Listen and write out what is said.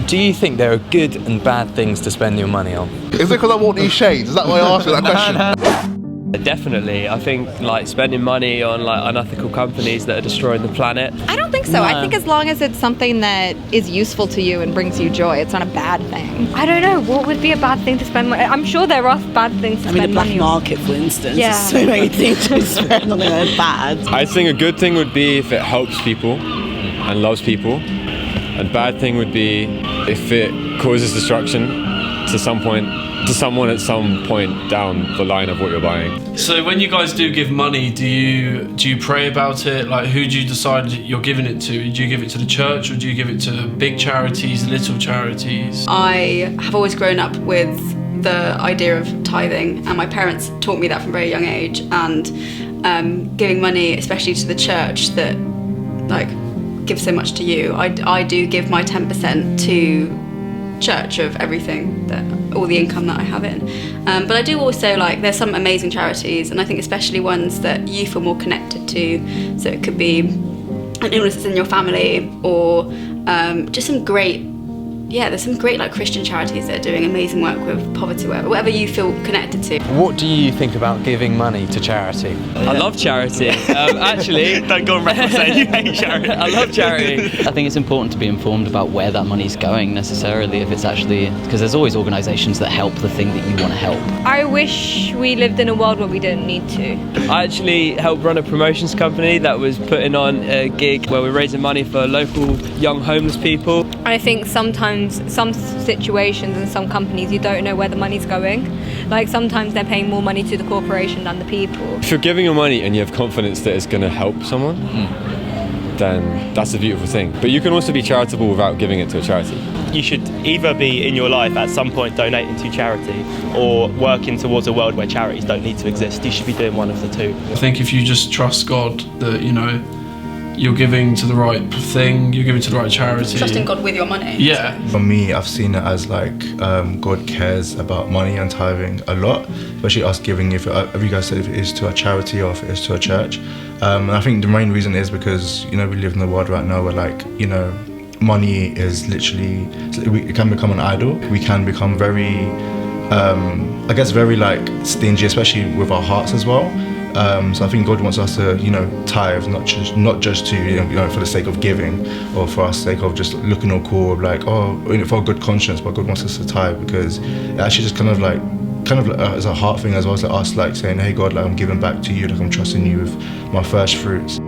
Do you think there are good and bad things to spend your money on? Is it because I want these shades? Is that why I asked you that question? Definitely. I think like spending money on like unethical companies that are destroying the planet. I don't think so. I think as long as it's something that is useful to you and brings you joy, it's not a bad thing. I don't know, what would be a bad thing to spend money? I'm sure there are bad things to spend money on. the black market, for instance. Yeah. There's so many things to spend on that are bad. I think a good thing would be if it helps people and loves people. And bad thing would be if it causes destruction to someone at some point down the line of what you're buying. So when you guys do give money, do you pray about it? Like, who do you decide you're giving it to? Do you give it to the church, or do you give it to big charities, little charities? I have always grown up with the idea of tithing, and my parents taught me that from a very young age, and giving money, especially to the church that like gives so much to you. I do give my 10% to church of everything, that all the income that I have in, but I do also like, there's some amazing charities, and I think especially ones that you feel more connected to, so it could be an illness that's in your family, or just some great, there's some great like Christian charities that are doing amazing work with poverty, whatever you feel connected to. What do you think about giving money to charity? I love charity. Actually, don't go on record saying you hate charity. I love charity. I think it's important to be informed about where that money's going necessarily, if it's actually, because there's always organisations that help the thing that you want to help. I wish we lived in a world where we didn't need to. I actually helped run a promotions company that was putting on a gig where we're raising money for local young homeless people. I think sometimes some situations and some companies, you don't know where the money's going. Like sometimes they're paying more money to the corporation than the people. If you're giving your money and you have confidence that it's going to help someone, then that's a beautiful thing. But you can also be charitable without giving it to a charity. You should either be in your life at some point donating to charity, or working towards a world where charities don't need to exist. You should be doing one of the two. I think if you just trust God that, you know, you're giving to the right thing, you're giving to the right charity. Trusting God with your money. Yeah. For me, I've seen it as like God cares about money and tithing a lot, especially us giving, if you guys said if it is to a charity or if it is to a church. And I think the main reason is because, you know, we live in a world right now where, like, you know, money is literally, it can become an idol. We can become very, I guess, very like stingy, especially with our hearts as well. So I think God wants us to, you know, tithe, not just to, you know, for the sake of giving, or for the sake of just looking all cool, like, oh, for a good conscience. But God wants us to tithe because it actually just kind of like as a heart thing, as well as like us like saying, hey God, like I'm giving back to you, like I'm trusting you with my first fruits.